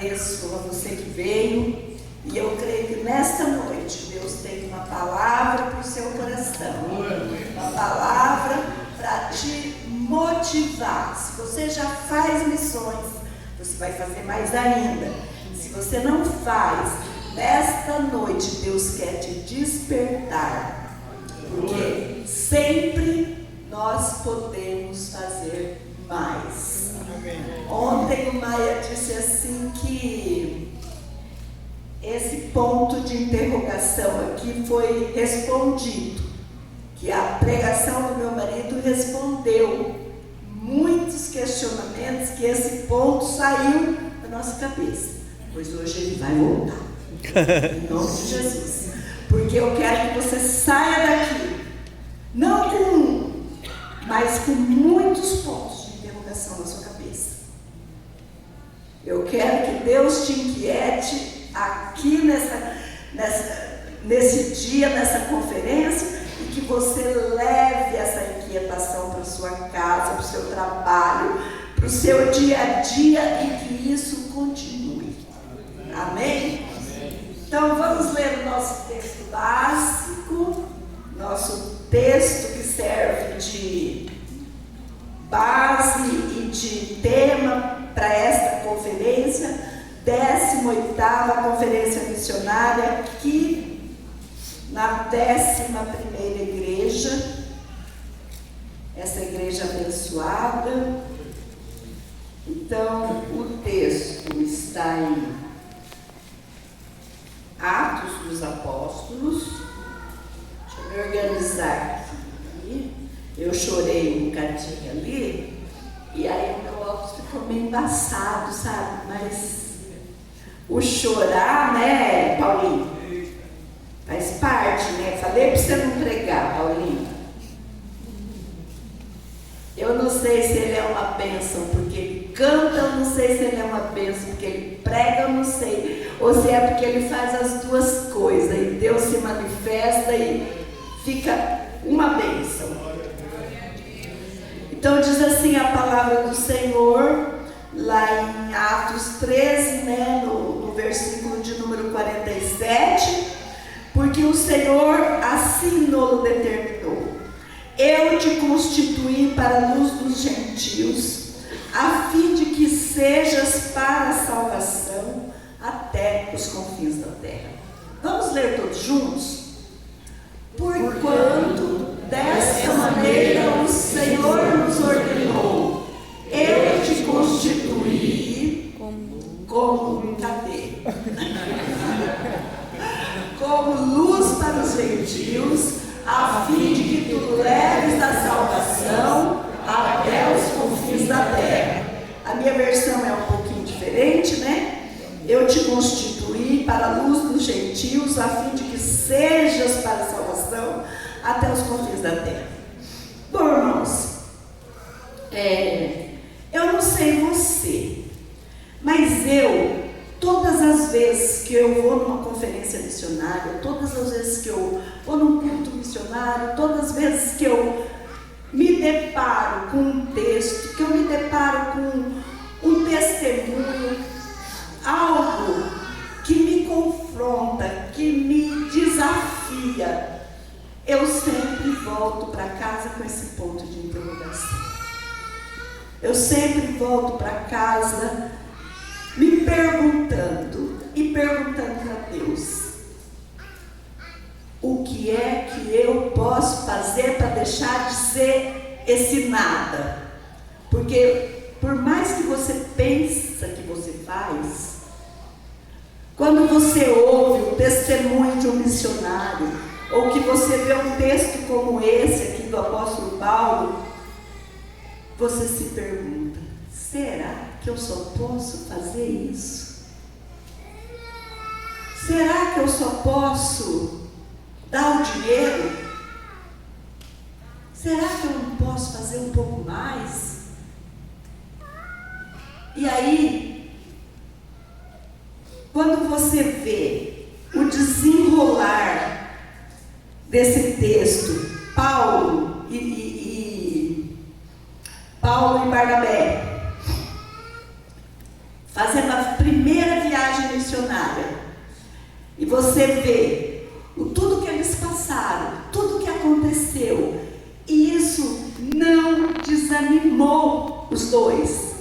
agradeço a você que veio e eu creio que nesta noite Deus tem uma palavra para o seu coração, uma palavra para te motivar. Se você já faz missões, você vai fazer mais ainda. Se você não faz, nesta noite Deus quer te despertar, porque sempre nós podemos fazer mais. Ontem o Maia disse assim que esse ponto de interrogação aqui foi respondido, que a pregação do meu marido respondeu muitos questionamentos, que esse ponto saiu da nossa cabeça, pois hoje ele vai voltar, em nome de Jesus, porque eu quero que você saia daqui, não com um, mas com muitos pontos de interrogação na sua cabeça. Eu quero que Deus te inquiete aqui nesse dia, nessa conferência, e que você leve essa inquietação para a sua casa, para o seu trabalho, para o seu dia a dia, e que isso continue. Amém? Então vamos ler o nosso texto básico, nosso texto que serve de base e de tema para esta conferência, 18ª Conferência Missionária, aqui na 11ª Igreja, essa igreja abençoada. Então, o texto está em Atos dos Apóstolos. Deixa eu me organizar aqui. Eu chorei um bocadinho ali, e aí o meu óculos ficou meio embaçado, sabe? Mas o chorar, né, Paulinho? Faz parte, né? Falei para você não pregar, Paulinho. Eu não sei se ele é uma bênção porque ele canta, eu não sei se ele é uma bênção porque ele prega, eu não sei. Ou se é porque ele faz as duas coisas e Deus se manifesta e fica uma bênção. Então diz assim a palavra do Senhor, lá em Atos 13, né, no versículo de número 47, porque o Senhor assim nos determinou: eu te constituí para a luz dos gentios, a fim de que sejas para a salvação até os confins da terra. Vamos ler todos juntos? Porquanto desta maneira o Senhor nos ordenou: eu te constituí como cadê? Como luz para os gentios, a fim de que tu leves a salvação até os confins da terra. A minha versão é um pouquinho diferente, né? Eu te constituí para a luz dos gentios, a fim de que sejas para a salvação até os confins da terra. Bom, irmãos, eu não sei você, mas todas as vezes que eu vou numa conferência missionária, todas as vezes que eu vou num culto missionário, todas as vezes que eu me deparo com um texto, que eu me deparo com um testemunho, algo que me confronta, que me desafia, eu sempre volto para casa com esse ponto de interrogação. Eu sempre volto para casa me perguntando e perguntando a Deus: o que é que eu posso fazer para deixar de ser esse nada? Porque por mais que você pensa que você faz, quando você ouve o testemunho de um missionário, ou que você vê um texto como esse aqui do apóstolo Paulo, você se pergunta: será que eu só posso fazer isso? Será que eu só posso dar o dinheiro? Será que eu não posso fazer um pouco mais? E aí, quando você vê o desenrolar desse texto, Paulo e Barnabé fazendo a primeira viagem missionária, e você vê tudo que eles passaram, tudo que aconteceu, e isso não desanimou os dois.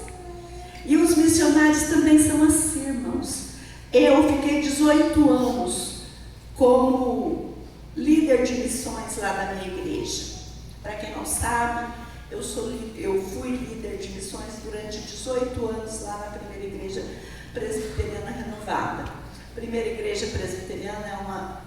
E os missionários também são assim, irmãos. Eu fiquei 18 anos como líder de missões lá na minha igreja. Para quem não sabe, eu fui líder de missões durante 18 anos lá na primeira igreja presbiteriana renovada. A primeira igreja presbiteriana é uma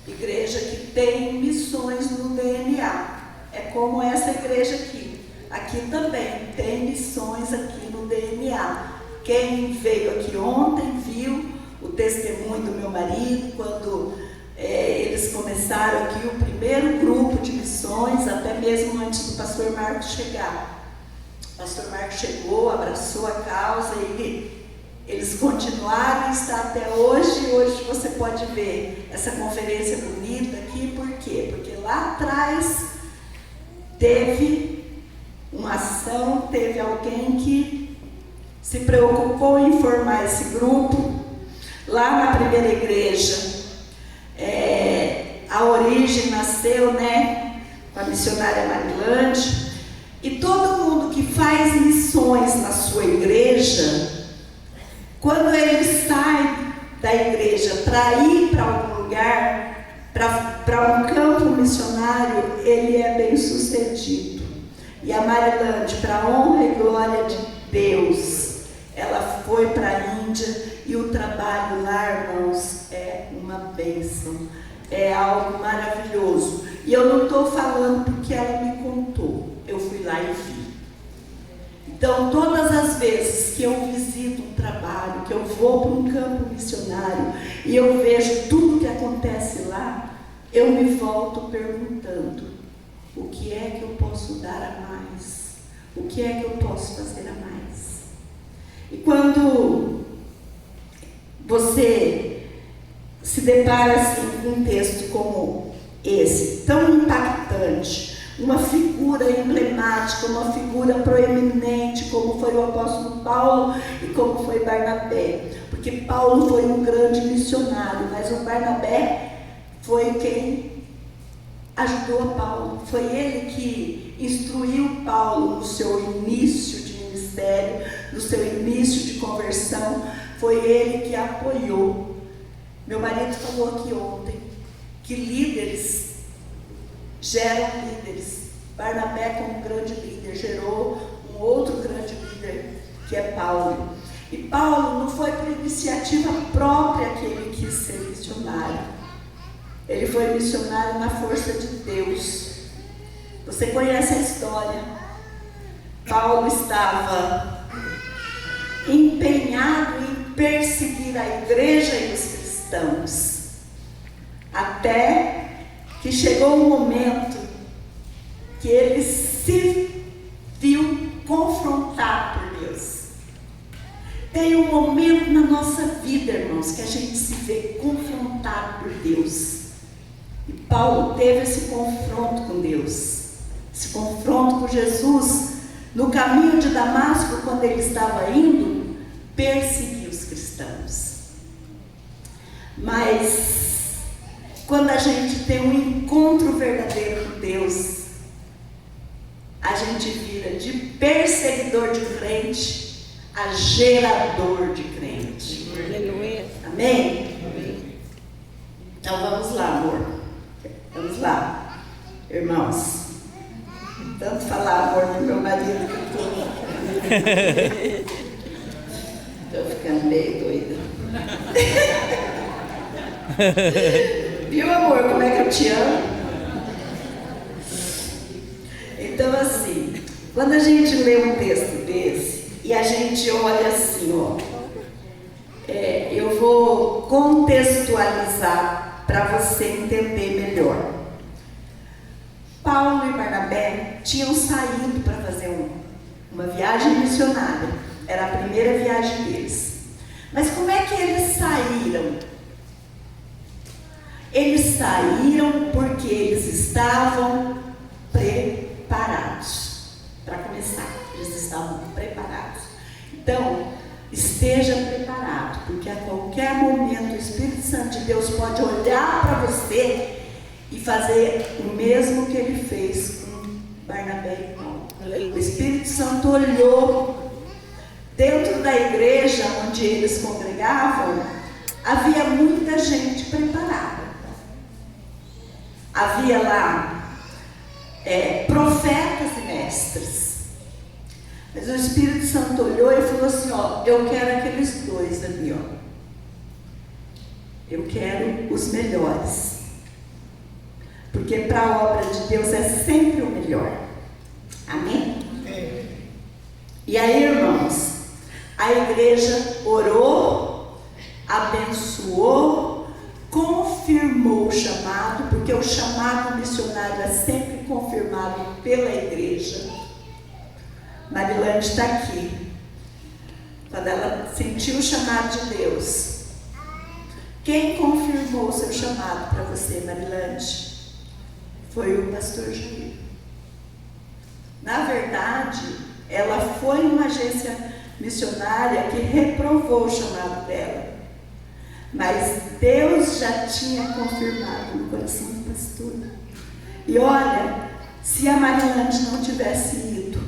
igreja que tem missões no DNA. É como essa igreja aqui. Aqui também tem missões aqui no DNA. Quem veio aqui ontem viu o testemunho do meu marido, quando eles começaram aqui o primeiro grupo de missões, até mesmo antes do pastor Marcos chegar. O pastor Marcos chegou, abraçou a causa e eles continuaram e está até hoje. Hoje você pode ver essa conferência bonita aqui. Por quê? Porque lá atrás teve uma ação, teve alguém que se preocupou em formar esse grupo. Lá na primeira igreja, a origem nasceu, com a missionária Marilande, e todo mundo que faz missões na sua igreja, quando ele sai da igreja para ir para algum lugar, para um campo missionário, ele é bem sucedido. E a Marilande, para a honra e glória de Deus, ela foi para a Índia, e o trabalho lá, irmãos, é uma bênção, é algo maravilhoso. E eu não estou falando porque ela me contou, eu fui lá e vi. Então, todas as vezes que eu visito um trabalho, que eu vou para um campo missionário e eu vejo tudo que acontece lá, eu me volto perguntando: o que é que eu posso dar a mais? O que é que eu posso fazer a mais? E quando você se depara assim com um texto como esse, tão impactante, uma figura emblemática, uma figura proeminente, como foi o apóstolo Paulo e como foi Barnabé, porque Paulo foi um grande missionário, mas o Barnabé foi quem ajudou a Paulo, foi ele que instruiu Paulo no seu início de ministério, no seu início de conversão, foi ele que apoiou. Meu marido falou aqui ontem que líderes geram líderes. Barnabé, como grande líder, gerou um outro grande líder, que é Paulo. E Paulo não foi por iniciativa própria que ele quis ser missionário. Ele foi missionário na força de Deus. Você conhece a história. Paulo estava empenhado em perseguir a igreja e os cristãos, até que chegou um momento que ele se viu confrontado por Deus. Tem um momento na nossa vida, irmãos, que a gente se vê confrontado por Deus. E Paulo teve esse confronto com Deus, esse confronto com Jesus, no caminho de Damasco, quando ele estava indo perseguir os cristãos. Mas quando a gente tem um encontro verdadeiro com Deus, a gente vira de perseguidor de crente a gerador de crente. Aleluia. Amém? Amém. Então vamos lá, amor. Vamos lá, irmãos. Tanto falar amor do meu marido que estou ficando meio doida. Viu, amor, como é que eu te amo? Então, assim, quando a gente lê um texto desse e a gente olha assim, eu vou contextualizar para você entender melhor. Paulo e Barnabé tinham saído para fazer uma viagem missionária. Era a primeira viagem deles. Mas como é que eles saíram? Eles saíram porque eles estavam preparados. Para começar, eles estavam preparados. Então, esteja preparado, porque a qualquer momento o Espírito Santo de Deus pode olhar para você e fazer o mesmo que ele fez com Barnabé e Paulo. O Espírito Santo olhou dentro da igreja onde eles congregavam, havia muita gente preparada. Havia lá profetas e mestres. Mas o Espírito Santo olhou e falou assim, ó, eu quero aqueles dois ali, ó. Eu quero os melhores. Porque para a obra de Deus é sempre o melhor. Amém? E aí, irmãos, a igreja orou, abençoou, confirmou o chamado, porque o chamado missionário é sempre confirmado pela igreja. Marilande está aqui. Quando ela sentiu o chamado de Deus, quem confirmou o seu chamado para você, Marilande? Foi o pastor Jair. Na verdade, ela foi uma agência missionária que reprovou o chamado dela. Mas Deus já tinha confirmado no coração do pastor. E olha, se a Marilande não tivesse ido,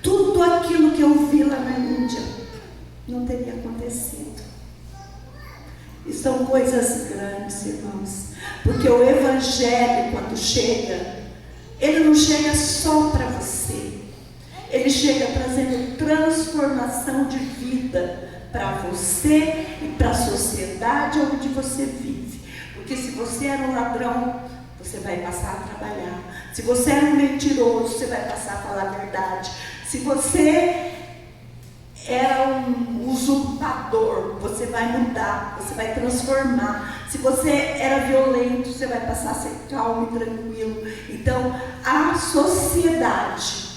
tudo aquilo que eu vi lá na Índia não teria acontecido. E são coisas grandes, irmãos. Porque o Evangelho, quando chega, ele não chega só para você. Ele chega trazendo transformação de vida para você e para a sociedade onde você vive. Porque se você era um ladrão, você vai passar a trabalhar. Se você era um mentiroso, você vai passar a falar a verdade. Se você era um usurpador, você vai mudar, você vai transformar. Se você era violento, você vai passar a ser calmo e tranquilo. Então, a sociedade,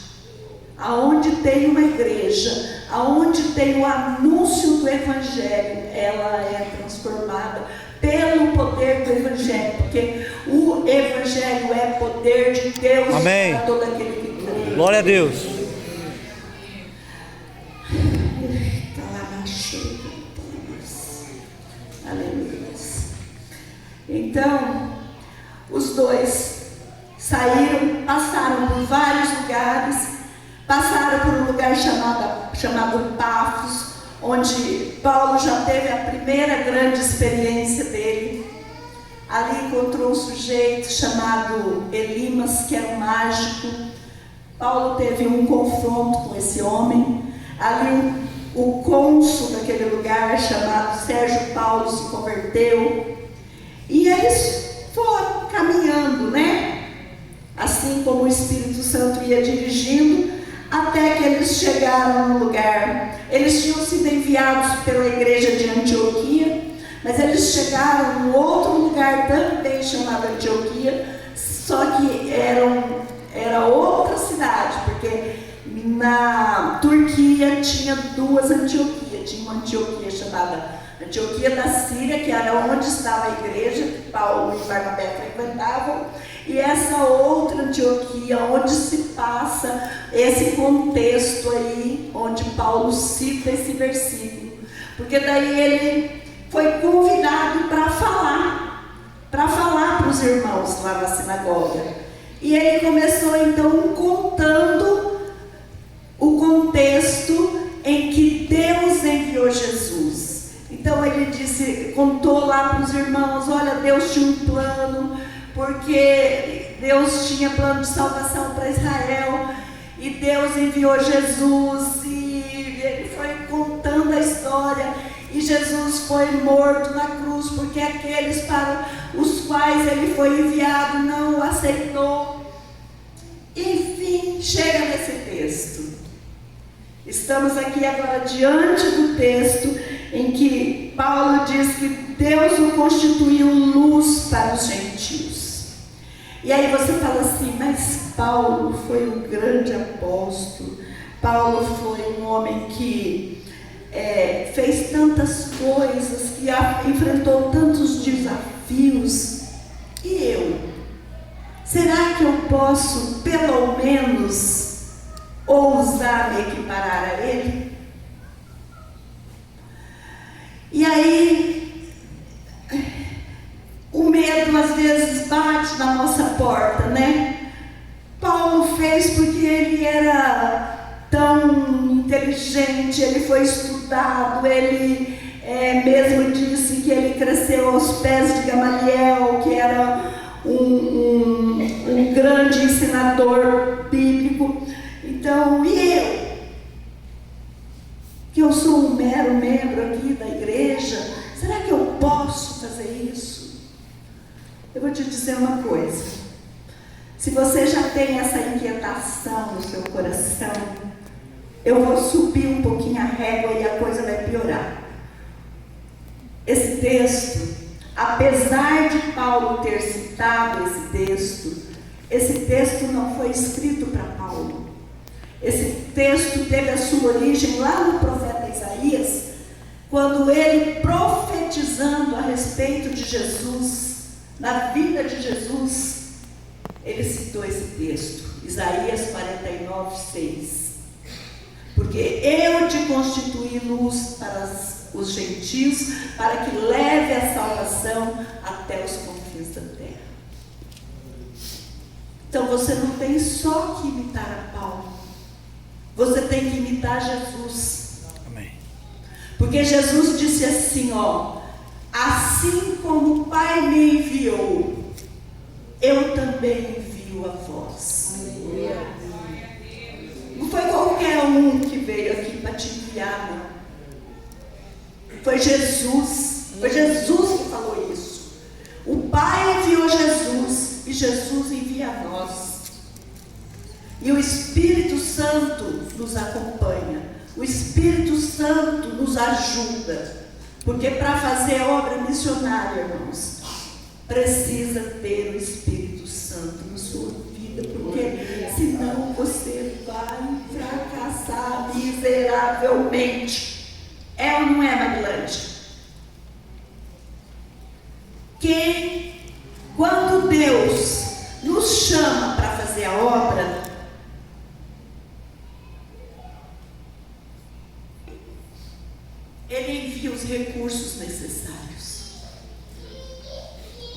aonde tem uma igreja, aonde tem o anúncio do Evangelho, ela é transformada pelo poder do Evangelho, porque o Evangelho é poder de Deus. Amém. Para todo aquele que crê. Glória a Deus. Aleluia. Então, os dois saíram, passaram por vários lugares, passaram por um lugar chamado Pafos, onde Paulo já teve a primeira grande experiência dele. Ali encontrou um sujeito chamado Elimas, que era um mágico. Paulo teve um confronto com esse homem. Ali o cônsul daquele lugar, chamado Sérgio Paulo, se converteu. E eles foram caminhando, né? Assim como o Espírito Santo ia dirigindo, até que eles chegaram no lugar. Eles tinham sido enviados pela igreja de Antioquia, mas eles chegaram num outro lugar também chamado Antioquia, só que era outra cidade, porque na Turquia tinha duas Antioquias. Tinha uma Antioquia chamada Antioquia da Síria, que era onde estava a igreja que Paulo e Barnabé frequentavam, e essa outra Antioquia, onde se passa esse contexto aí, onde Paulo cita esse versículo. Porque daí ele foi convidado para falar para os irmãos lá na sinagoga. E ele começou então contando o contexto em que Deus enviou Jesus. Então ele contou lá para os irmãos, olha, Deus tinha um plano, porque Deus tinha plano de salvação para Israel, e Deus enviou Jesus, e ele foi contando a história, e Jesus foi morto na cruz, porque aqueles para os quais ele foi enviado não o aceitou. Enfim, chega nesse texto. Estamos aqui agora diante do texto em que Paulo diz que Deus o constituiu luz para os gentios. E aí você fala assim, mas Paulo foi um grande apóstolo, Paulo foi um homem que fez tantas coisas, que enfrentou tantos desafios, e eu? Será que eu posso, pelo menos, ousar me equiparar a ele? bate na nossa porta, né? Paulo fez porque ele era tão inteligente, ele foi estudado, ele mesmo disse que ele cresceu aos pés de Gamaliel, que era um grande ensinador bíblico. Então, e eu? Que eu sou um mero membro aqui da igreja, será que eu posso fazer isso? Eu vou te dizer uma coisa: se você já tem essa inquietação no seu coração, eu vou subir um pouquinho a régua e a coisa vai piorar. Esse texto, apesar de Paulo ter citado esse texto não foi escrito para Paulo. Esse texto teve a sua origem lá no profeta Isaías, quando ele, profetizando a respeito de Jesus, na vida de Jesus, ele citou esse texto, Isaías 49:6. Porque eu te constituí luz para os gentios, para que leve a salvação até os confins da terra. Então você não tem só que imitar a Paulo, você tem que imitar Jesus. Amém. Porque Jesus disse assim, assim como o Pai me enviou, eu também envio a vós. Não foi qualquer um que veio aqui para te enviar, não. Foi Jesus. Foi Jesus que falou isso. O Pai enviou Jesus e Jesus envia a nós. E o Espírito Santo nos acompanha. O Espírito Santo nos ajuda. Porque para fazer obra missionária, irmãos, precisa ter o Espírito Santo na sua vida. Porque senão você vai fracassar miseravelmente. É ou não é, Marilante? Quando Deus nos chama para fazer a obra, Ele envia os recursos necessários.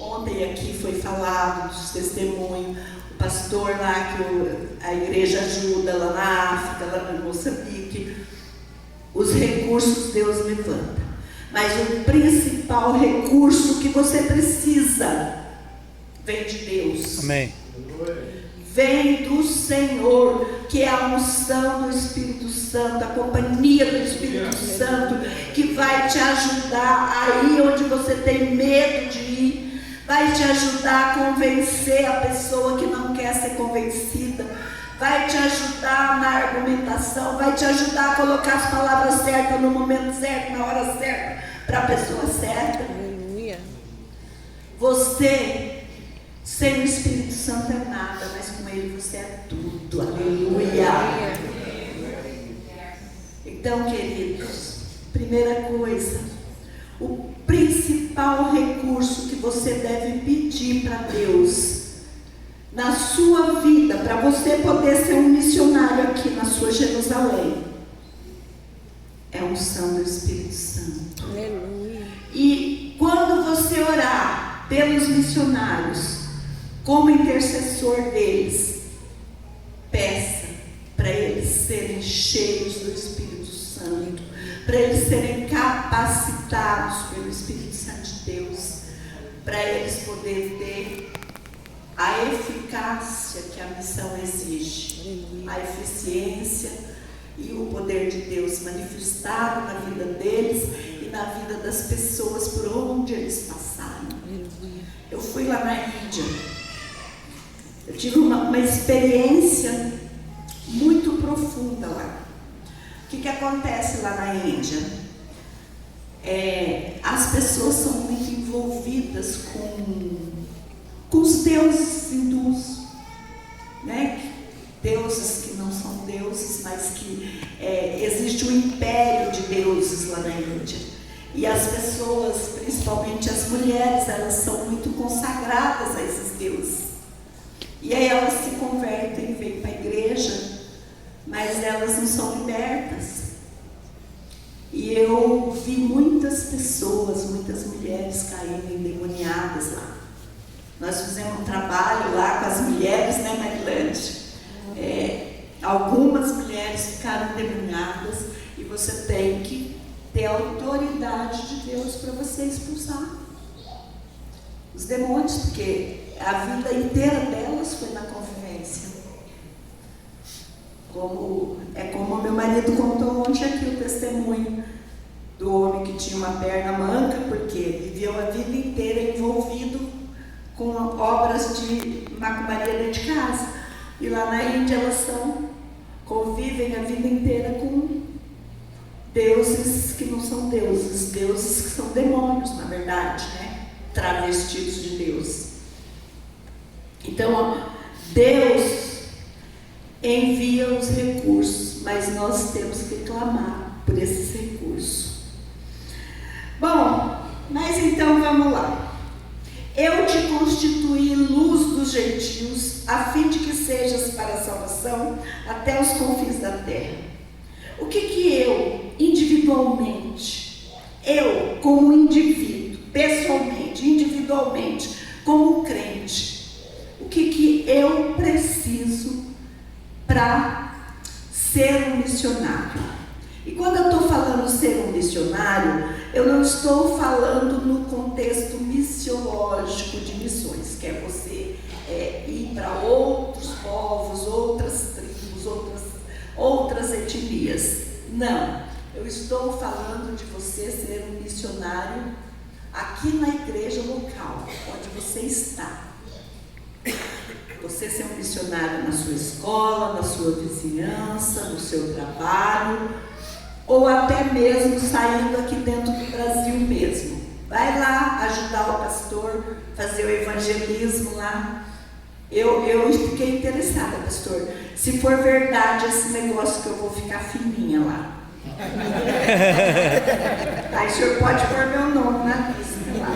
Ontem aqui foi falado dos testemunhos, o pastor lá que a igreja ajuda lá na África, lá no Moçambique. Os recursos Deus levanta. Mas o principal recurso que você precisa vem de Deus. Amém. Vem do Senhor, que é a unção do Espírito Santo, a companhia do Espírito Santo, que vai te ajudar aí onde você tem medo de ir, vai te ajudar a convencer a pessoa que não quer ser convencida, vai te ajudar na argumentação, vai te ajudar a colocar as palavras certas no momento certo, na hora certa, para a pessoa certa. Aleluia. Você, sem o Espírito Santo, é nada, mas com Ele você é tudo. Aleluia. Então, queridos, primeira coisa, o principal recurso que você deve pedir para Deus na sua vida, para você poder ser um missionário aqui na sua Jerusalém, é a unção do Espírito Santo. Aleluia. E quando você orar pelos missionários, como intercessor deles, peça para eles serem cheios do Espírito Santo, para eles serem capacitados pelo Espírito Santo de Deus, para eles poderem ter a eficácia que a missão exige, a eficiência e o poder de Deus manifestado na vida deles e na vida das pessoas por onde eles passaram. Eu fui lá na Índia, eu tive uma experiência muito profunda lá. O que acontece lá na Índia? As pessoas são muito envolvidas com os deuses hindus, né? Deuses que não são deuses, mas que existe um império de deuses lá na Índia. E as pessoas, principalmente as mulheres, elas são muito consagradas a esses deuses. E aí elas se convertem, vêm para a igreja, mas elas não são libertas. E eu vi muitas pessoas, muitas mulheres caindo endemoniadas lá. Nós fizemos um trabalho lá com as mulheres, né, Marilante? Algumas mulheres ficaram endemoniadas e você tem que ter a autoridade de Deus para você expulsar os demônios, porque a vida inteira delas foi na convivência. Como meu marido contou ontem aqui o testemunho do homem que tinha uma perna manca, porque viveu a vida inteira envolvido com obras de macumbaria dentro de casa. E lá na Índia elas convivem a vida inteira com deuses que não são deuses, deuses que são demônios, na verdade, né? Travestidos de Deus. Então, Deus envia os recursos, mas nós temos que clamar por esses recursos. Bom, mas então vamos lá. Eu te constituí luz dos gentios, a fim de que sejas para a salvação até os confins da terra. O que eu, individualmente, eu como indivíduo, pessoalmente, individualmente, como crente, o que eu preciso para ser um missionário? E quando eu estou falando ser um missionário, eu não estou falando no contexto missiológico de missões, que é você ir para outros povos, outras tribos, outras etnias. Não, eu estou falando de você ser um missionário aqui na igreja local, onde você está. Você ser um missionário na sua escola, na sua vizinhança, no seu trabalho, ou até mesmo saindo aqui dentro do Brasil mesmo. Vai lá ajudar o pastor, fazer o evangelismo lá. Eu fiquei interessada, pastor. Se for verdade esse negócio que eu vou ficar fininha lá. Aí o senhor pode pôr meu nome na lista lá.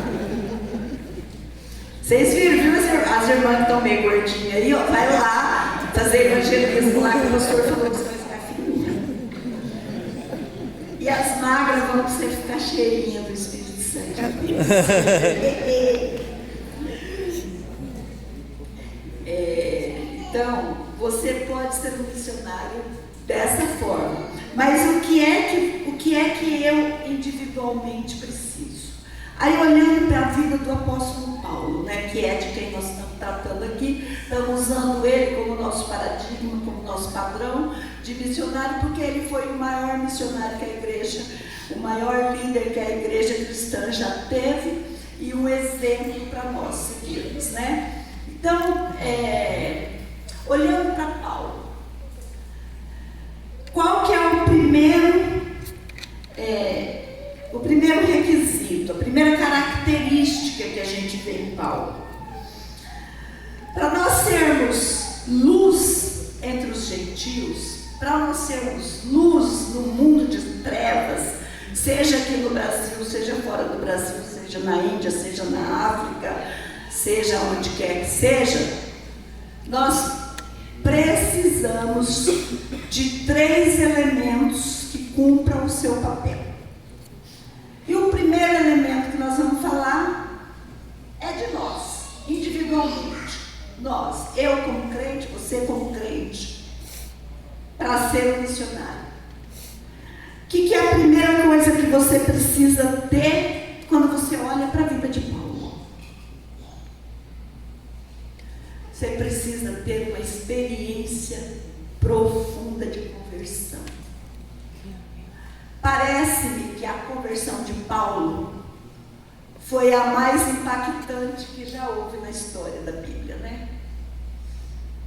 Vocês viram, viu? As irmãs que estão meio gordinhas aí, ó, vai lá fazer evangelismo lá que o pastor falou que você vai ficar fininha. E as magras vão você ficar cheirinha do Espírito Santo de Deus. Então, você pode ser um missionário dessa forma. Mas o que é que eu individualmente preciso? Aí, olhando para a vida do apóstolo Paulo, né, que é de quem nós estamos tratando aqui, estamos usando ele como nosso paradigma, como nosso padrão de missionário, porque ele foi o maior missionário que a igreja, o maior líder que a igreja cristã já teve e um exemplo para nós seguirmos, né? Então, olhando para Paulo, qual que é o primeiro requisito, a primeira característica que a gente vê em Paulo? Para nós sermos luz entre os gentios, para nós sermos luz no mundo de trevas, seja aqui no Brasil, seja fora do Brasil, seja na Índia, seja na África, seja onde quer que seja, nós precisamos de 3 elementos que cumpram o seu papel. E o primeiro elemento que nós vamos falar é de nós, individualmente. Nós, eu como crente, você como crente, para ser um missionário. O que é a primeira coisa que você precisa ter quando você olha para a vida de Paulo? Você precisa ter uma experiência profunda de conversão. Parece-me que a conversão de Paulo foi a mais impactante que já houve na história da Bíblia, né?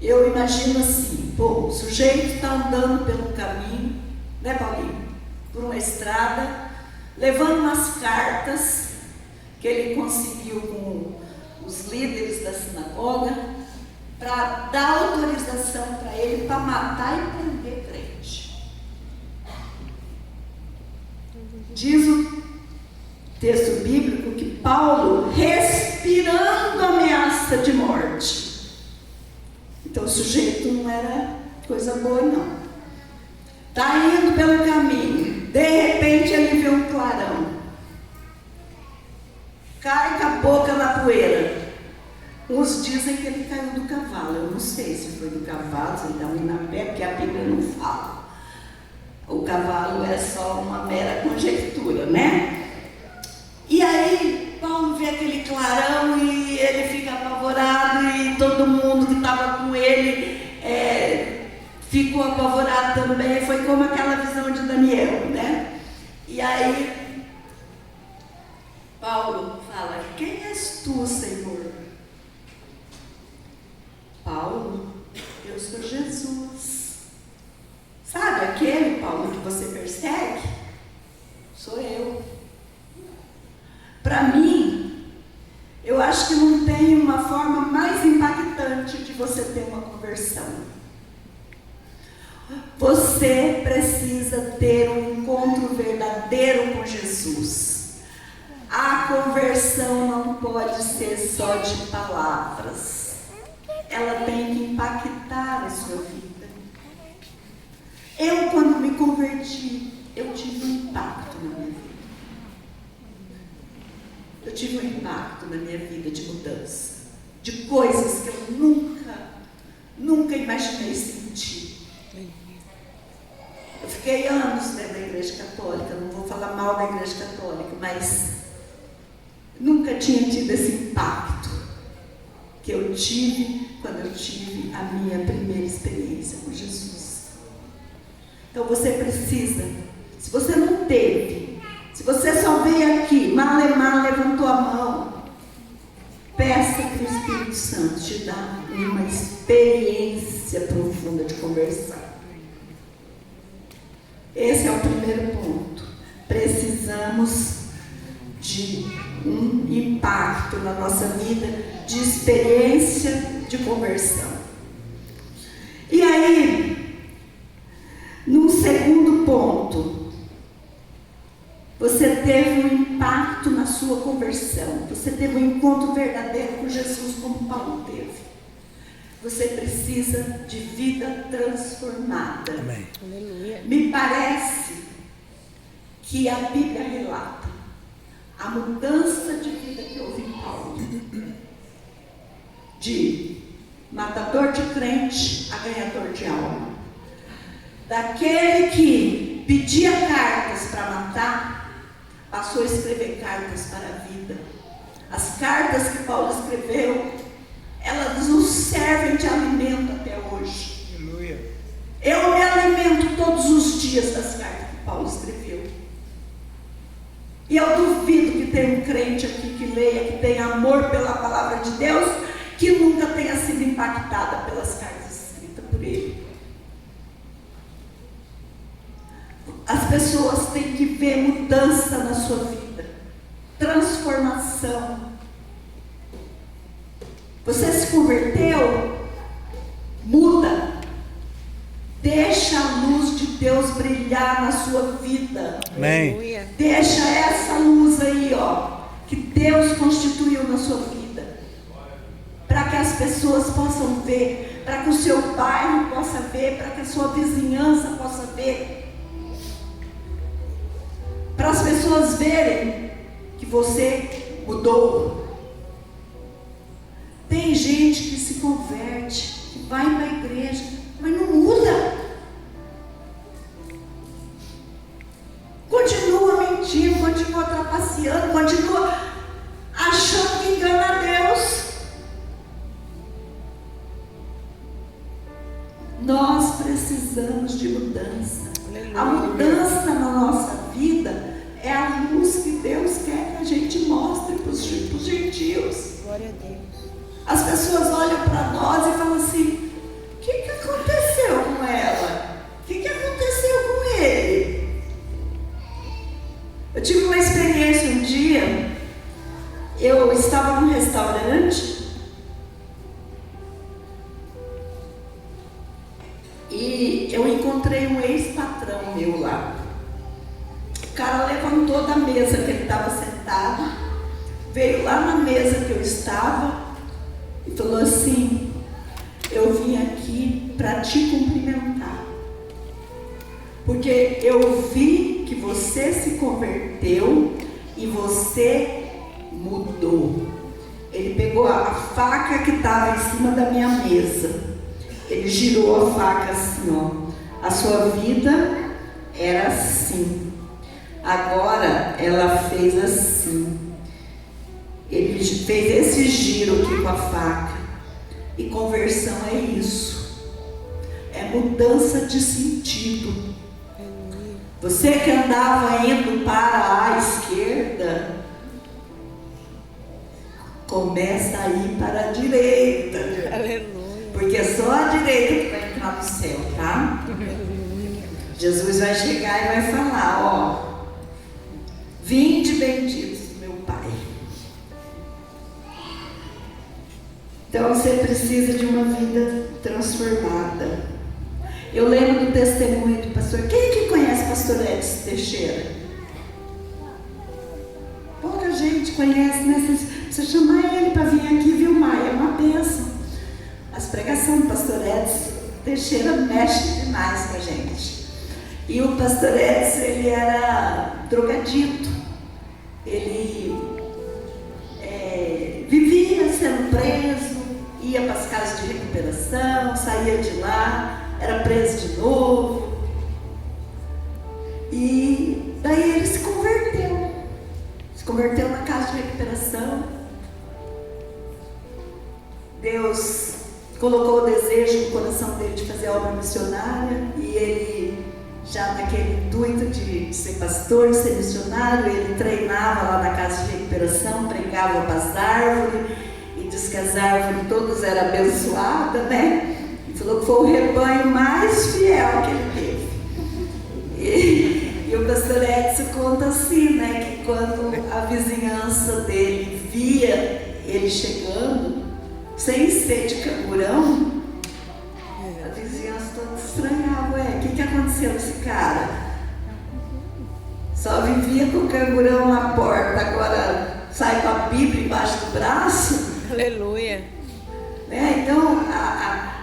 Eu imagino assim, o sujeito está andando pelo caminho, né, Paulinho? Por uma estrada, levando umas cartas que ele conseguiu com os líderes da sinagoga, para dar autorização para ele para matar e prender crente. Diz o texto bíblico que Paulo, respirando ameaça de morte. Então o sujeito não era coisa boa, não. Está indo pelo caminho, de repente ele vê um clarão, cai com a boca na poeira. Uns dizem que ele caiu do cavalo. Eu não sei se foi do cavalo, se ele estava indo a pé, porque a Bíblia não fala. O cavalo é só uma mera conjectura, né? E aí Paulo vê aquele clarão e ele fica apavorado, e todo mundo que estava com ele ficou apavorado também. Foi como aquela visão de Daniel, né? E aí Paulo fala: quem és tu, Senhor? Paulo: eu sou Jesus. Sabe aquele Paulo que você persegue? Sou eu. Para mim, eu acho que não tem uma forma mais impactante de você ter uma conversão. Você precisa ter um encontro verdadeiro com Jesus. A conversão não pode ser só de palavras. Ela tem que impactar a sua vida. Eu, quando me converti, eu tive um impacto na minha vida. Eu tive um impacto na minha vida de mudança, de coisas que eu nunca imaginei sentir. Eu fiquei anos dentro da Igreja Católica, não vou falar mal da Igreja Católica, mas nunca tinha tido esse impacto que eu tive quando eu tive a minha primeira experiência com Jesus. Então você precisa, se você não teve, se você só veio aqui, malemar, levantou a mão, peça que o Espírito Santo te dá uma experiência profunda de conversão. Esse é o primeiro ponto. Precisamos de um impacto na nossa vida, de experiência de conversão. E aí, num segundo ponto, você teve um impacto na sua conversão, você teve um encontro verdadeiro com Jesus, como Paulo teve. Você precisa de vida transformada. Amém. Aleluia. Me parece que a Bíblia relata a mudança de vida que houve em Paulo, de matador de crente a ganhador de alma, daquele que pedia cartas para matar, passou a escrever cartas para a vida. As cartas que Paulo escreveu, elas nos servem de alimento até hoje. Aleluia. Eu me alimento todos os dias das cartas que Paulo escreveu. E eu duvido que tenha um crente aqui que leia, que tenha amor pela palavra de Deus, que nunca tenha sido impactada pelas cartas escritas por ele. As pessoas têm que ver mudança na sua vida, transformação. Você se converteu? Muda. Deixa a luz de Deus brilhar na sua vida. Amém. Aleluia. Deixa essa luz aí, que Deus constituiu na sua vida, para que as pessoas possam ver, para que o seu bairro possa ver, para que a sua vizinhança possa ver, para as pessoas verem que você mudou. Tem gente que se converte, que vai para a igreja, mas não muda. Continua mentindo, continua trapaceando, continua achando que engana a Deus. Nós precisamos de mudança. Aleluia. A mudança na nossa vida é a luz que Deus quer que a gente mostre para os gentios. Glória a Deus. As pessoas olham para nós e falam assim: o que aconteceu com ela? O que aconteceu com ele? Eu tive uma experiência um dia. Eu estava num restaurante e eu encontrei um ex-patrão meu lá. O cara levantou da mesa que ele estava sentado, veio lá na mesa que eu estava e falou assim: eu vim aqui para te cumprimentar, porque eu vi que você se converteu e você mudou. Ele pegou a faca que estava em cima da minha mesa. Ele girou a faca assim, ó. A sua vida era assim. Agora ela fez assim. Ele fez esse giro aqui com a faca. E conversão é isso. É mudança de sentido. Você que andava indo para a esquerda, começa a ir para a direita. Aleluia. Porque é só a direita que vai entrar no céu, tá? Jesus vai chegar e vai falar, ó, vinde benditos do meu Pai. Então você precisa de uma vida transformada. Eu lembro do testemunho do pastor. Quem que conhece o pastor Edson Teixeira? Pouca gente conhece, né? Você chamar ele para vir aqui, viu, Maia? É uma bênção. As pregações do pastor Edson Teixeira mexem demais com a gente. E o pastor Edson, ele era drogadito. Ele vivia sendo preso, ia para as casas de recuperação, saía de lá, era preso de novo. E daí ele se converteu. Se converteu na casa de recuperação. Deus colocou o desejo no coração dele de fazer obra missionária. E ele, já naquele intuito de ser pastor, de ser missionário, ele treinava lá na casa de recuperação, pregava para as árvores. E diz que as árvores todas eram abençoadas, né? Falou que foi o rebanho mais fiel que ele teve. E o pastor Edson conta assim, né? Que quando a vizinhança dele via ele chegando, sem ser de cangurão, a vizinhança toda estranhava. O que aconteceu com esse cara? Só vivia com o cangurão na porta, agora sai com a Bíblia embaixo do braço. Aleluia. Né? Então,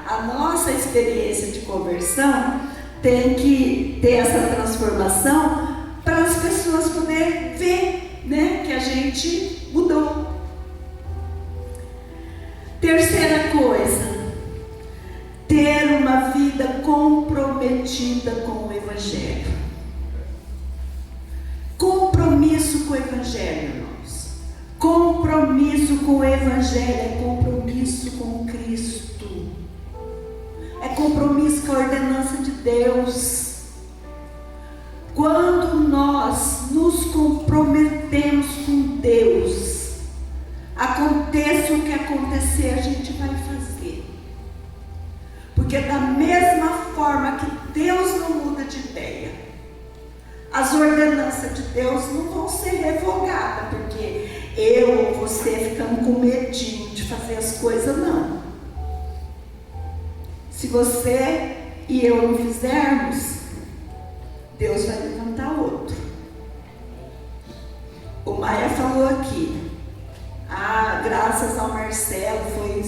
a nossa experiência de conversão tem que ter essa transformação para as pessoas poderem ver, né, que a gente mudou. Terceira coisa, ter uma vida comprometida com o Evangelho. Compromisso com o Evangelho, irmãos. Compromisso com o Evangelho é compromisso com Cristo. É compromisso com a ordenança de Deus. Quando nós nos comprometemos com Deus, aconteça o que acontecer, a gente vai fazer. Porque da mesma forma que Deus não muda de ideia, as ordenanças de Deus não vão ser revogadas, porque eu ou você ficamos com medinho de fazer as coisas, não. Se você e eu não fizermos, Deus vai levantar outro. O Maia falou aqui, graças ao Marcelo foi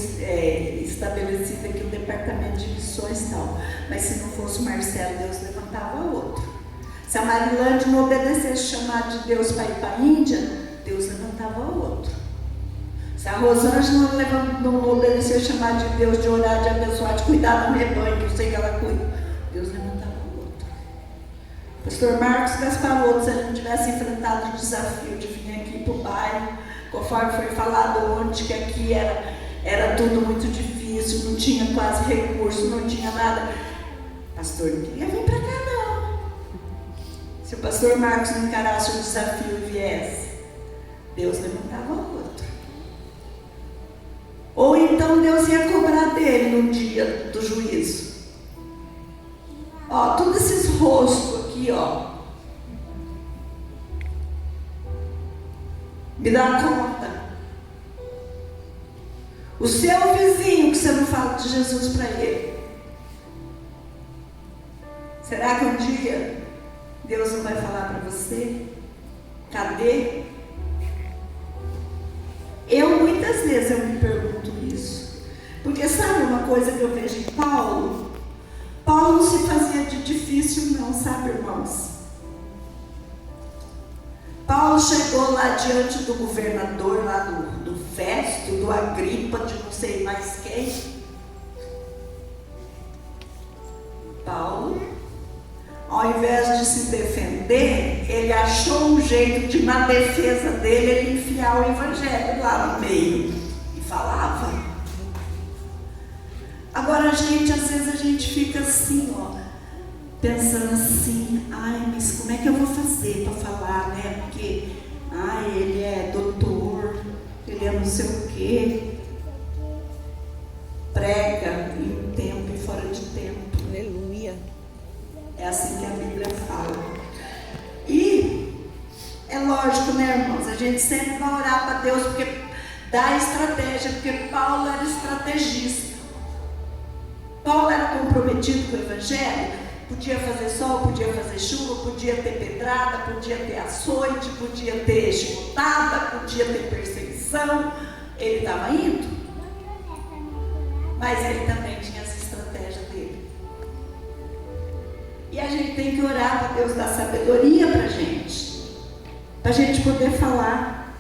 estabelecido aqui o departamento de missões e tal. Mas se não fosse o Marcelo, Deus levantava outro. Se a Marilande não obedecesse o chamado de Deus para ir para a Índia, Deus levantava outro. Se a Rosângela não obedeceu o chamado de Deus de orar, de abençoar, de cuidar do rebanho, que eu sei que ela cuida, Deus levantava outro. Pastor Marcos Gasparotto, se ele não tivesse enfrentado o desafio de vir aqui para o bairro, conforme foi falado ontem, que aqui era tudo muito difícil, não tinha quase recurso, não tinha nada. Pastor não queria vir para cá, não. Se o pastor Marcos não encarasse o desafio e viesse, Deus levantava outro. Ou então Deus ia cobrar dele no dia do juízo. Ó, todos esses rostos aqui, ó. Me dá conta. O seu vizinho que você não fala de Jesus para ele. Será que um dia Deus não vai falar para você? Cadê? Muitas vezes eu me pergunto isso. Porque sabe uma coisa que eu vejo em Paulo? Paulo não se fazia de difícil não, sabe, irmãos? Paulo chegou lá diante do governador lá do Festo, do Agripa, de não sei mais quem. Paulo, ao invés de se defender, ele achou um jeito de, na defesa dele, ele enfiar o evangelho lá no meio e falava. Agora, às vezes a gente fica assim, ó, pensando assim, ai, mas como é que eu vou fazer para falar, né? Porque, ai, ele é doutor, ele é não sei o quê, prega em tempo e fora de tempo. Aleluia. É assim que a Bíblia fala. E é lógico, né, irmãos? A gente sempre vai orar para Deus porque dá estratégia, porque Paulo era estrategista. Paulo era comprometido com o Evangelho, podia fazer sol, podia fazer chuva, podia ter pedrada, podia ter açoite, podia ter chicotada, podia ter perseguição. Ele estava indo, mas ele também tinha essa estratégia dele. E a gente tem que orar para Deus dar sabedoria para a gente poder falar.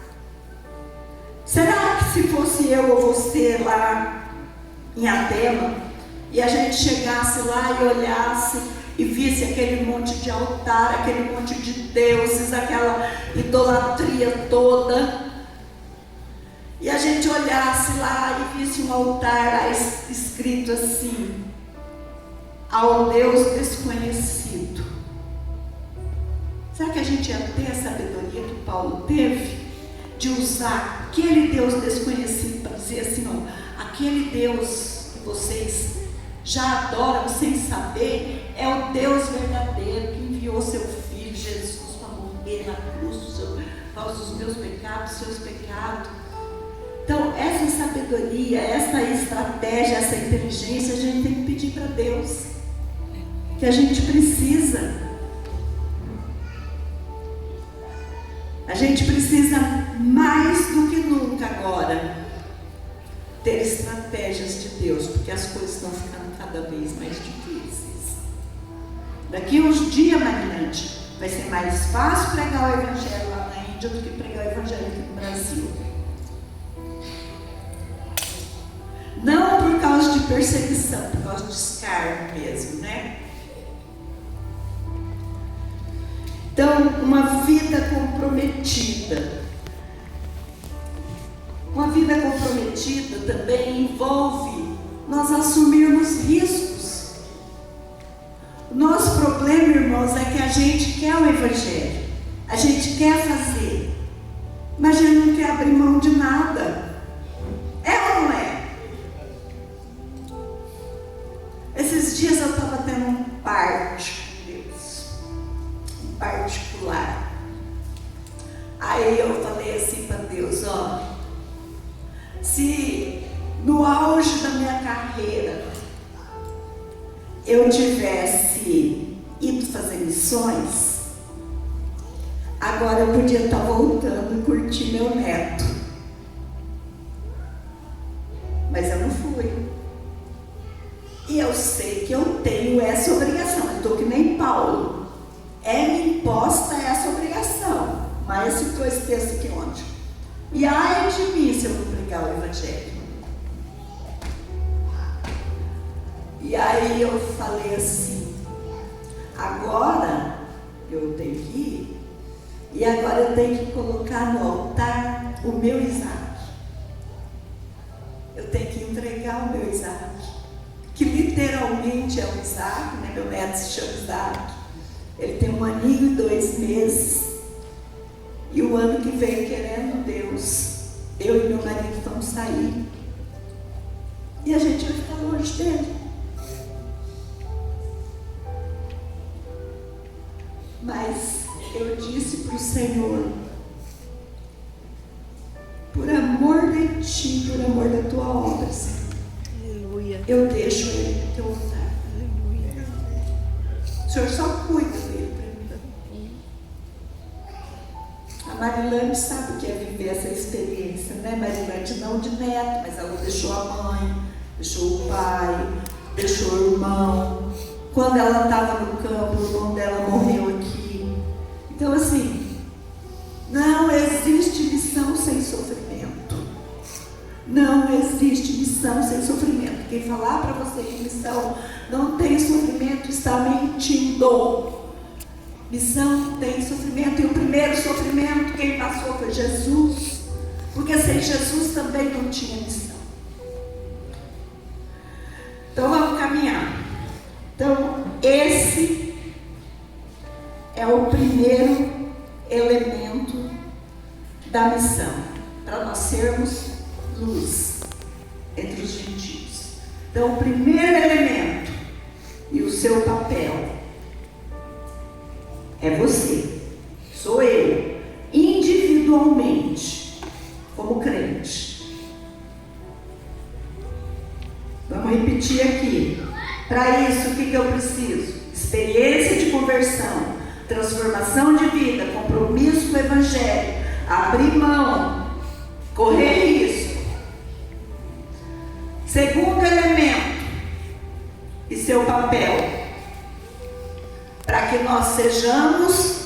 Será que se fosse eu ou você lá em Atema, e a gente chegasse lá e olhasse e visse aquele monte de altar, aquele monte de deuses, aquela idolatria toda, e a gente olhasse lá e visse um altar lá escrito assim, ao Deus desconhecido, será que a gente ia ter a sabedoria que Paulo teve de usar aquele Deus desconhecido para dizer assim, ó, aquele Deus que vocês já adoram sem saber, é o Deus verdadeiro que enviou seu Filho Jesus para morrer na cruz por causa dos meus pecados, seus pecados. Então, essa sabedoria, essa estratégia, essa inteligência, a gente tem que pedir para Deus, que a gente precisa. A gente precisa mais do que nunca agora ter estratégias de Deus, porque as coisas estão ficando cada vez mais difíceis. Daqui uns dias, Marilante, vai ser mais fácil pregar o Evangelho lá na Índia do que pregar o Evangelho aqui no Brasil. Não por causa de perseguição, por causa de escárnio mesmo, né? Então, uma vida comprometida. Uma vida comprometida também envolve nós assumirmos riscos. O nosso problema, irmãos, é que a gente quer o Evangelho, a gente quer fazer, mas a gente não quer abrir mão de nada. É ou não é? Esses dias eu estava tendo um parte, Deus, um particular. Aí eu falei assim para Deus, ó, se no auge da minha carreira eu tivesse ido fazer missões, agora eu podia estar voltando e curtir meu neto. Mas eu não fui. E eu sei que eu tenho essa obrigação. Eu estou que nem Paulo. É-me imposta essa obrigação. Mas citou esse texto aqui ontem. E ai de mim se eu não pregar o Evangelho. E aí eu falei assim, agora eu tenho que ir, e agora eu tenho que colocar no altar o meu Isaac. Eu tenho que entregar o meu Isaac, que literalmente é o Isaac, né? Meu neto se chama Isaac. Ele tem 1 aninho e 2 meses. E o ano que vem, querendo Deus, eu e meu marido vamos sair. E a gente vai ficar longe dele. Mas eu disse para o Senhor, por amor de Ti, por amor da Tua obra, Senhor, Aleluia. eu deixo ele no Teu altar. Aleluia. O Senhor só cuida dele para mim. A Marilane sabe o que é viver essa experiência, né, Marilane? Não de neto, mas ela deixou a mãe, deixou o pai, deixou o irmão. Quando ela estava no campo, o irmão dela morreu aqui. Então, assim, não existe missão sem sofrimento. Não existe missão sem sofrimento. Quem falar para você que missão não tem sofrimento está mentindo. Missão tem sofrimento, e o primeiro sofrimento quem passou foi Jesus, porque sem Jesus também não tinha missão. Então vamos caminhar. Então esse é o primeiro elemento da missão, para nós sermos luz entre os gentios. Então o primeiro elemento e o seu papel é você, sou eu, individualmente, como crente. Vamos repetir aqui. Para isso, o que eu preciso? Experiência de conversão, transformação de vida, compromisso com o Evangelho, abrir mão, correr risco. Segundo elemento e seu papel, para que nós sejamos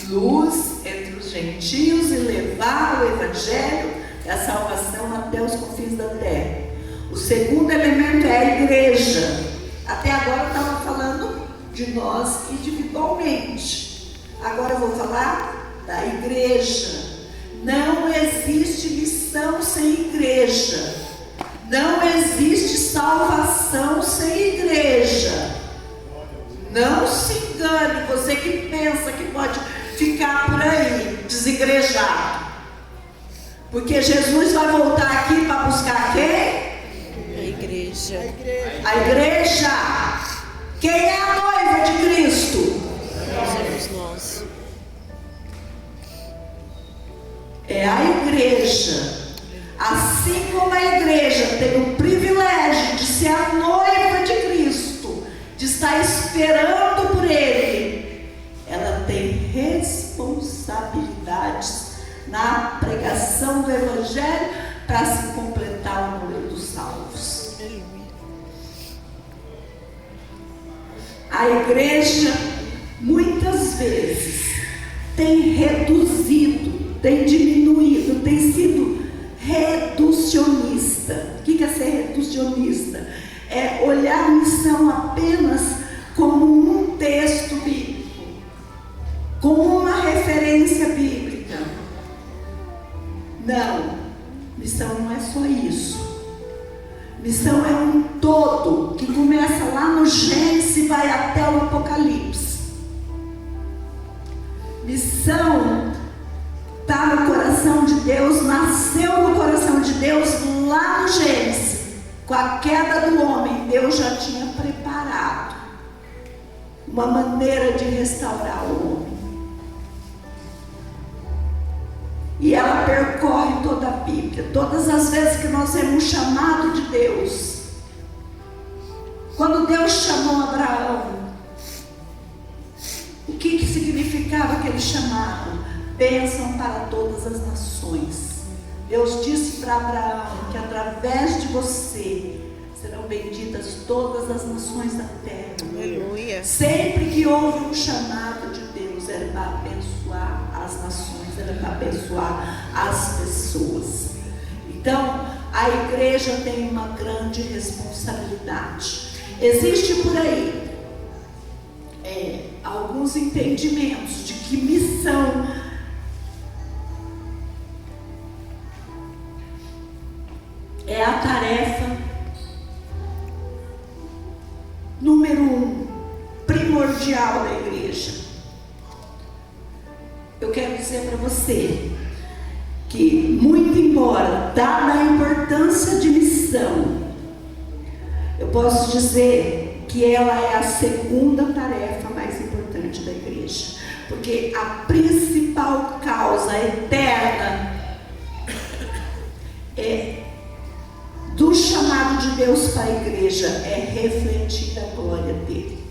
luz entre os gentios e levar o Evangelho da salvação até os confins da terra. O segundo elemento é a igreja. Até agora eu estava falando de nós individualmente. Agora eu vou falar da igreja. Não existe missão sem igreja. Não existe salvação sem igreja. Não se engane, você que pensa que pode ficar por aí, desigrejado. Porque Jesus vai voltar aqui para buscar quem? A igreja. A igreja. Quem é a noiva de Cristo? Somos nós. É a igreja. Assim como a igreja tem o privilégio de ser a noiva de Cristo, de estar esperando por Ele, ela tem responsabilidades na pregação do Evangelho para se completar o número dos salvos. A igreja muitas vezes tem reduzido, tem diminuído, tem sido reducionista. O que é ser reducionista? É olhar a missão apenas como um texto bíblico, como uma referência bíblica. Não, missão não é só isso. Missão é um todo que começa lá no Gênesis e vai até o Apocalipse. Missão está no coração de Deus, nasceu no coração de Deus lá no Gênesis. Com a queda do homem, Deus já tinha preparado uma maneira de restaurar o homem. E ela percorre toda a Bíblia. Todas as vezes que nós temos um chamado de Deus. Quando Deus chamou Abraão, o que significava aquele chamado? Bênção para todas as nações. Deus disse para Abraão que através de você serão benditas todas as nações da terra. Aleluia. Sempre que houve um chamado de Deus, era para abençoar as nações, era para abençoar as pessoas. Então, a igreja tem uma grande responsabilidade. Existe por aí alguns entendimentos de que missão é a tarefa número 1, primordial da igreja. Eu quero dizer para você que, muito embora dada a importância de missão, eu posso dizer que ela é a segunda tarefa mais importante da igreja, porque a principal causa eterna do chamado de Deus para a igreja é refletir a glória dele.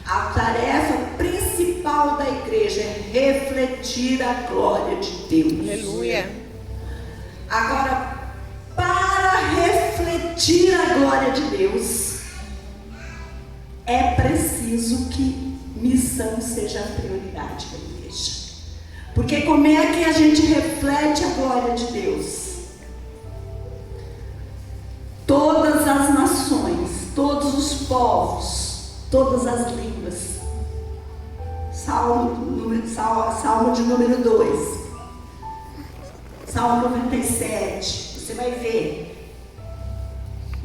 A tarefa principal da igreja é refletir a glória de Deus. Aleluia. Agora, para refletir a glória de Deus, é preciso que missão seja a prioridade da igreja. Porque como é que a gente reflete a glória de Deus? todas as nações, todos os povos, todas as línguas. Salmo de número 2, Salmo 97, você vai ver,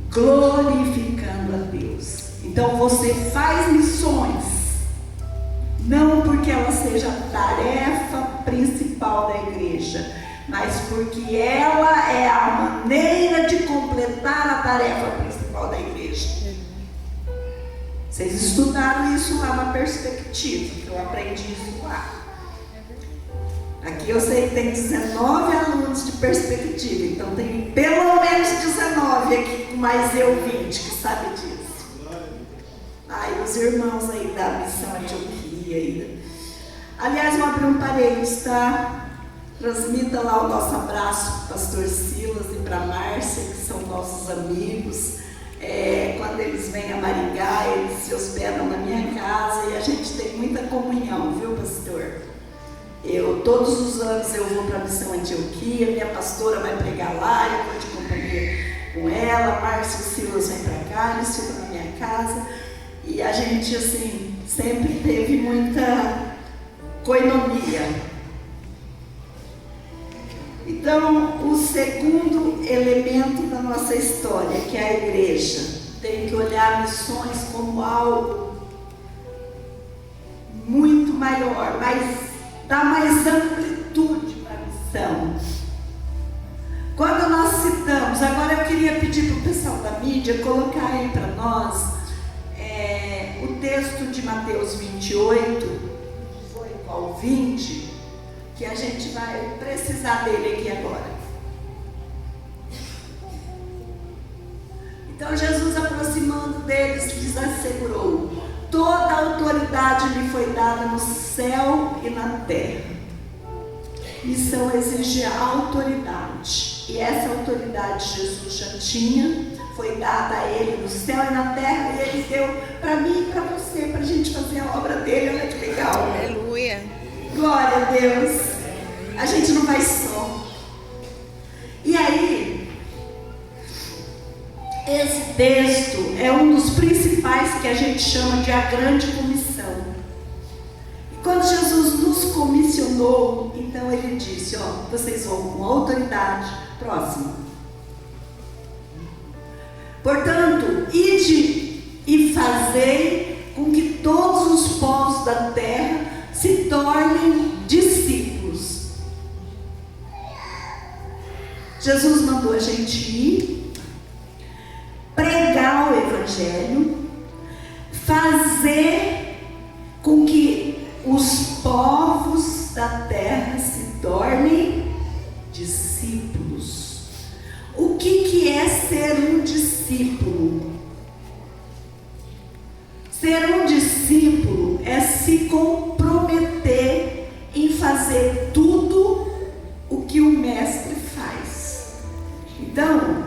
glorificando a Deus. Então você faz missões, não porque ela seja a tarefa principal da igreja, mas porque ela é a maneira de completar a tarefa principal da igreja. Vocês estudaram isso lá na perspectiva, que eu aprendi isso lá. Aqui eu sei que tem 19 alunos de perspectiva, então tem pelo menos 19 aqui, com mais eu 20 que sabe disso. Aí os irmãos aí da Missão Antioquia aí. Aliás, vou abrir um parênteses, tá? Transmita lá o nosso abraço para o pastor Silas e para a Márcia, que são nossos amigos. Quando eles vêm a Maringá, eles se hospedam na minha casa e a gente tem muita comunhão, viu, pastor? Todos os anos eu vou para a Missão Antioquia, minha pastora vai pregar lá, eu vou de companhia com ela, Márcia e Silas vêm para cá, eles ficam na minha casa e a gente, assim, sempre teve muita coinonia. Então, o segundo elemento da nossa história, que é a igreja, tem que olhar missões como algo muito maior, dá mais amplitude para a missão. Quando nós citamos, agora eu queria pedir para o pessoal da mídia colocar aí para nós o texto de Mateus 28, 18 ao 20, que a gente vai precisar dele aqui agora. Então Jesus, aproximando deles, lhes assegurou: toda a autoridade lhe foi dada no céu e na terra. Missão exige autoridade, e essa autoridade Jesus já tinha, foi dada a ele no céu e na terra, e ele deu para mim e para você, para a gente fazer a obra dele. Olha que legal. Aleluia. Glória a Deus. A gente não vai só. E aí, esse texto é um dos principais que a gente chama de a grande comissão. E quando Jesus nos comissionou, então ele disse: vocês vão com autoridade. Próximo. Portanto, ide e fazei com que todos os povos da terra se tornem discípulos. Jesus mandou a gente ir, pregar o Evangelho, fazer com que os povos da terra se tornem discípulos. O que é ser um discípulo? Ser um discípulo é se comprometer em fazer tudo o que o mestre faz. Então,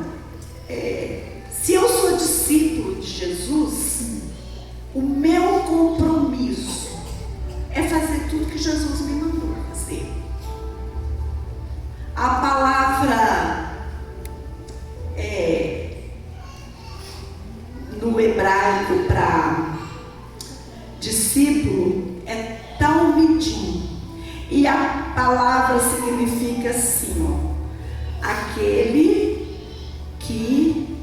se eu sou discípulo de Jesus, o meu compromisso é fazer tudo que Jesus me mandou fazer. A palavra no hebraico para discípulo é talmidim, e a palavra significa assim, aquele que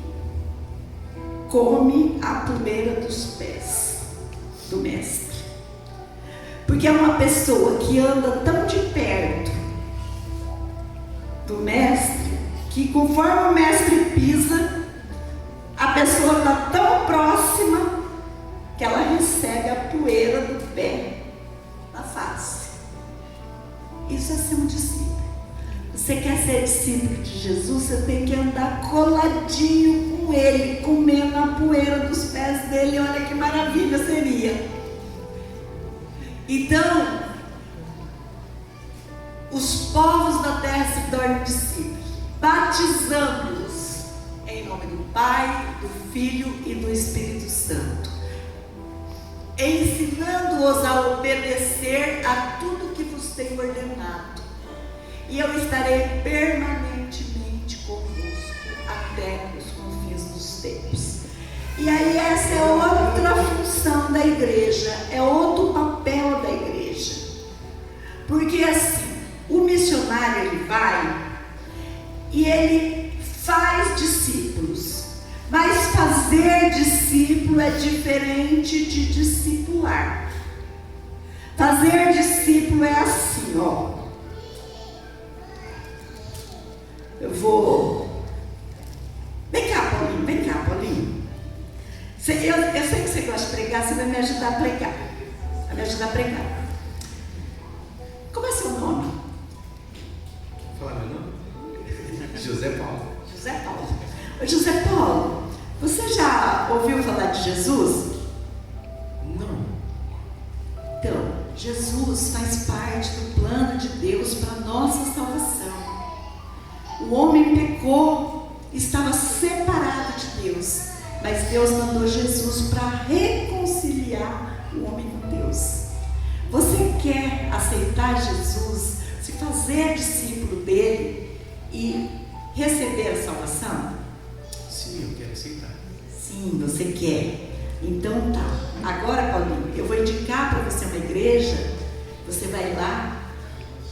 come a poeira dos pés do mestre. Porque é uma pessoa que anda tão de perto do mestre, que conforme o mestre pisa, a pessoa está tão próxima que ela recebe a poeira do pé na face. Isso é ser um discípulo. Você quer ser discípulo de Jesus, você tem que andar coladinho com ele, comendo a poeira dos pés dele. Olha que maravilha seria. Então, os povos da terra se tornam discípulos, batizando-os em nome do Pai, do Filho e do Espírito Santo, ensinando-os a obedecer a tudo que vos tenho ordenado, e eu estarei permanentemente convosco até os confins dos E aí essa é outra função da igreja, é outro papel da igreja. Porque assim, o missionário ele vai e ele faz discípulos. Mas fazer discípulo é diferente de discipular. Fazer discípulo é assim, ó. Eu vou... Vem cá, Paulinho, vem cá, Paulinho. Eu sei que você gosta de pregar, você vai me ajudar a pregar. Vai me ajudar a pregar. Como é seu nome? Fala meu nome? José Paulo. José Paulo. Ô, José Paulo, você já ouviu falar de Jesus? Não. Então, Jesus faz parte do plano de Deus para a nossa salvação. O homem pecou, estava separado de Deus, mas Deus mandou Jesus para reconciliar o homem com Deus. Você quer aceitar Jesus, se fazer discípulo dele e receber a salvação? Sim, eu quero aceitar. Sim, você quer. Então tá. Agora, Paulinho, eu vou indicar para você uma igreja. Você vai lá,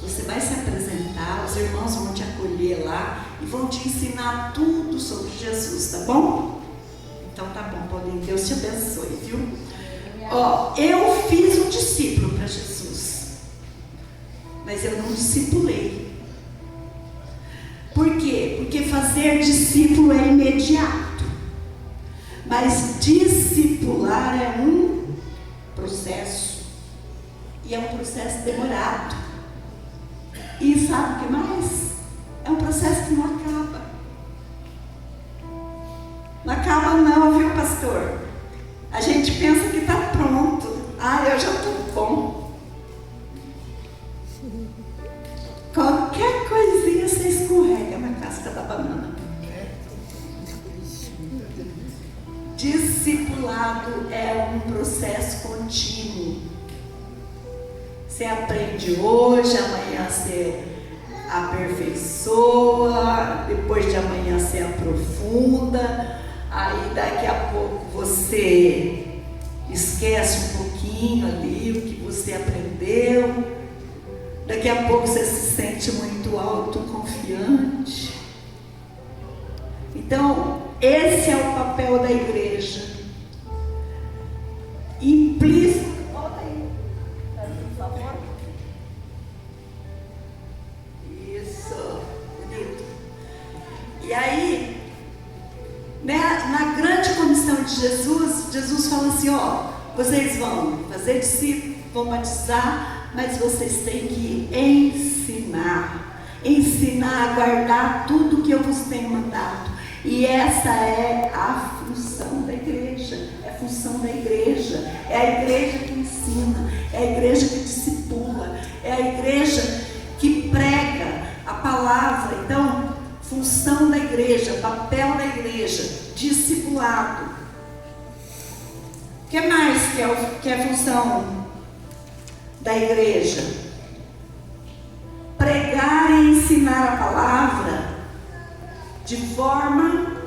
você vai se apresentar, os irmãos vão te acolher lá e vão te ensinar tudo sobre Jesus, tá bom? Então tá bom, Paulinho, Deus te abençoe, viu? Ó, eu fiz um discípulo para Jesus, mas eu não discipulei. Por quê? Porque fazer discípulo é imediato, mas discipular é um processo, e é um processo demorado. E sabe o que mais? É um processo que não acaba. Não acaba não, viu, pastor? A gente pensa que está pronto. Ah, eu já estou bom. Qualquer coisinha você escorrega na casca da banana. Discipulado é um processo contínuo. Você aprende hoje, amanhã você aperfeiçoa, depois de amanhã você aprofunda, aí daqui a pouco você esquece um pouquinho ali o que você aprendeu, daqui a pouco você se sente muito autoconfiante. Então, esse é o papel da igreja. Implícito. Volta aí, por favor. Isso, bonito. E aí, né, na grande comissão de Jesus, Jesus fala assim, ó, vocês vão fazer discípulos, vão batizar, mas vocês têm que ensinar a guardar tudo que eu vos tenho mandado. E essa é a função da igreja, é a função da igreja, é a igreja que ensina, é a igreja que discipula, é a igreja que prega a palavra. Então, função da igreja, papel da igreja, discipulado. O que mais que é a função da igreja? Pregar e ensinar a palavra de forma